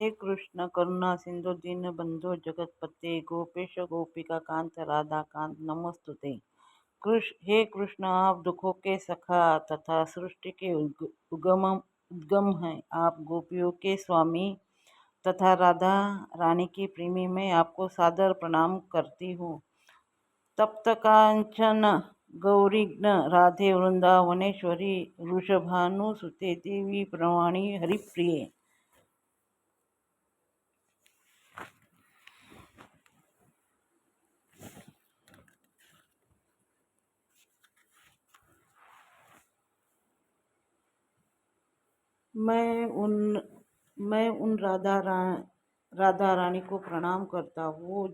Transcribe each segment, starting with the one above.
हे कृष्ण करुणा सिंधु दीनबंधो जगतपते गोपेश गोपिका कांत राधा कांत नमस्तुते। हे कृष्ण आप दुखों के सखा तथा सृष्टि के उद्गम हैं। आप गोपियों के स्वामी तथा राधा रानी की प्रेमी। मैं आपको सादर प्रणाम करती हूँ। तप्त कांचन गौरीग्न राधे वृंदावनेश्वरी वृषभानुसुते देवी प्रवाणी हरिप्रिये। मैं उन राधा रानी को प्रणाम करता हूँ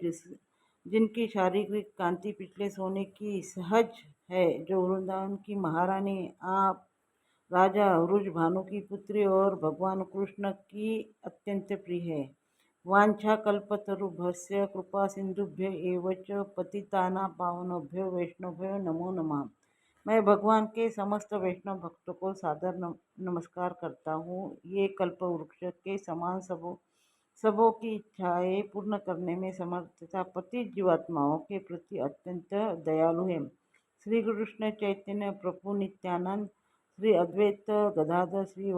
जिनकी शारीरिक कांति पिछले सोने की सहज है, जो वृंदावन की महारानी आप राजा वृषभानु की पुत्री और भगवान कृष्ण की अत्यंत प्रिय है। वांछा कल्पतरुभ्यश्च कृपा सिंधुभ्य एव च पतितानां पावनेभ्यो वैष्णवेभ्यो नमो नमः। मैं भगवान के समस्त वैष्णव भक्तों को सादर नमस्कार करता हूँ। ये कल्प वृक्ष के समान सबों की इच्छाएं पूर्ण करने में समर्थ तथा पतित जीवात्माओं के प्रति अत्यंत दयालु है। श्री कृष्ण चैतन्य प्रभु नित्यानंद श्री अद्वैत गदाधर श्री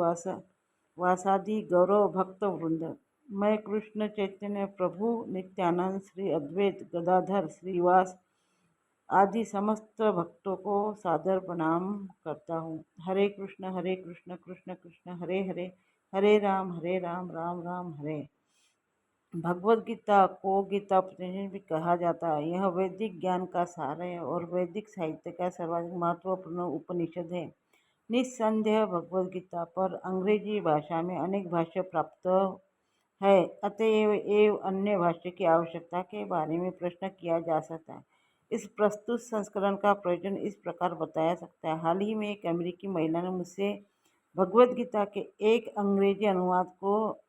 वासादि गौरव भक्त वृंद। मैं कृष्ण चैतन्य प्रभु नित्यानंद श्री अद्वैत गदाधर श्रीवास आदि समस्त भक्तों को सादर प्रणाम करता हूँ। हरे कृष्ण कृष्ण कृष्ण हरे हरे, हरे राम राम राम हरे। भगवद गीता को गीता उपनिषद भी कहा जाता है। यह वैदिक ज्ञान का सार है और वैदिक साहित्य का सर्वाधिक महत्वपूर्ण उपनिषद है। निस्संदेह भगवद गीता पर अंग्रेजी भाषा में अनेक भाष्य प्राप्त है, अतएव अन्य भाष्य की आवश्यकता के बारे में प्रश्न किया जा सकता है। इस प्रस्तुत संस्करण का प्रयोजन इस प्रकार बताया सकता है। हाल ही में एक अमेरिकी महिला ने मुझसे भगवद गीता के एक अंग्रेजी अनुवाद को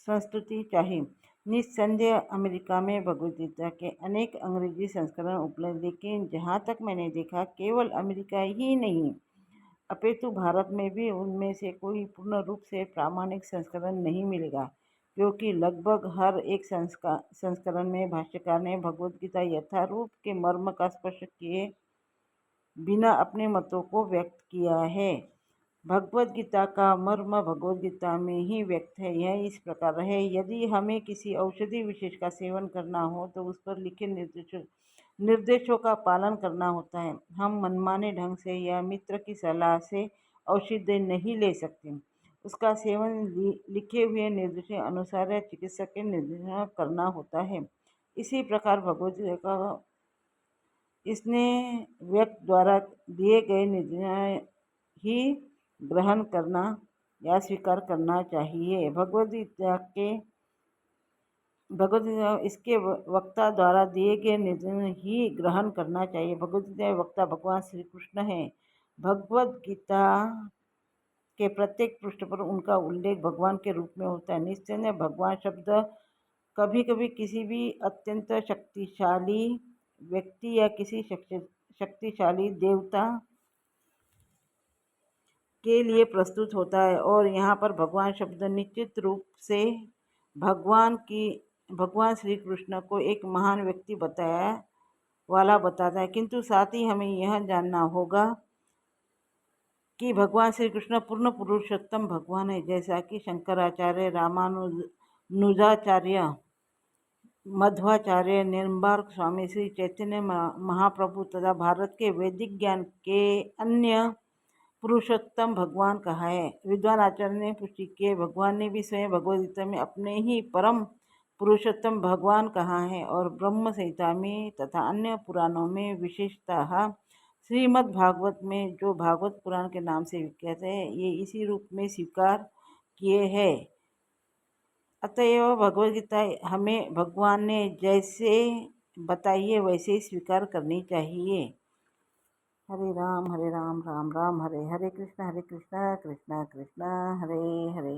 संस्तुति चाही। निस्संदेह अमेरिका में भगवद गीता के अनेक अंग्रेजी संस्करण उपलब्ध, लेकिन जहाँ तक मैंने देखा केवल अमेरिका ही नहीं अपितु भारत में भी उनमें से कोई पूर्ण रूप से प्रामाणिक संस्करण नहीं मिलेगा, क्योंकि लगभग हर एक संस्करण में भाष्यकार ने भगवद गीता यथारूप के मर्म का स्पर्श किए बिना अपने मतों को व्यक्त किया है। भगवद गीता का मर्म भगवद गीता में ही व्यक्त है। यह इस प्रकार है, यदि हमें किसी औषधि विशेष का सेवन करना हो तो उस पर लिखे निर्देशों का पालन करना होता है। हम मनमाने ढंग से या मित्र की सलाह से औषधि नहीं ले सकते। उसका सेवन लिखे हुए निर्देशों अनुसार या चिकित्सक के निर्देश करना होता है। इसी प्रकार भगवद गीता का इसने व्यक्ति द्वारा दिए गए निर्देश ही ग्रहण करना या स्वीकार करना चाहिए। भगवद गीता इसके वक्ता द्वारा दिए गए निर्देश ही ग्रहण करना चाहिए। भगवद गीता वक्ता भगवान श्री कृष्ण है। भगवद गीता के प्रत्येक पृष्ठ पर उनका उल्लेख भगवान के रूप में होता है। निश्चय भगवान शब्द कभी कभी किसी भी अत्यंत शक्तिशाली व्यक्ति या किसी शक्तिशाली देवता के लिए प्रस्तुत होता है, और यहाँ पर भगवान शब्द निश्चित रूप से भगवान श्री कृष्ण को एक महान व्यक्ति बताता है। किंतु साथ ही हमें यह जानना होगा कि भगवान श्री कृष्ण पूर्ण पुरुषोत्तम भगवान है, जैसा कि शंकराचार्य, रामानुजाचार्य, मध्वाचार्य, निम्बार्क स्वामी, श्री चैतन्य महाप्रभु तथा भारत के वैदिक ज्ञान के अन्य पुरुषोत्तम भगवान कहा है। विद्वान आचार्य ने पुष्टि की है, भगवान ने भी स्वयं भगवद गीता में अपने ही परम पुरुषोत्तम भगवान कहा है, और ब्रह्म संहिता में तथा अन्य पुराणों में विशेषतः श्रीमद् भागवत में, जो भागवत पुराण के नाम से विख्यात है, ये इसी रूप में स्वीकार किए हैं। अतएव भगवद गीता हमें भगवान ने जैसे बताई है वैसे ही स्वीकार करनी चाहिए। हरे राम राम राम हरे हरे, कृष्ण कृष्ण कृष्ण हरे हरे।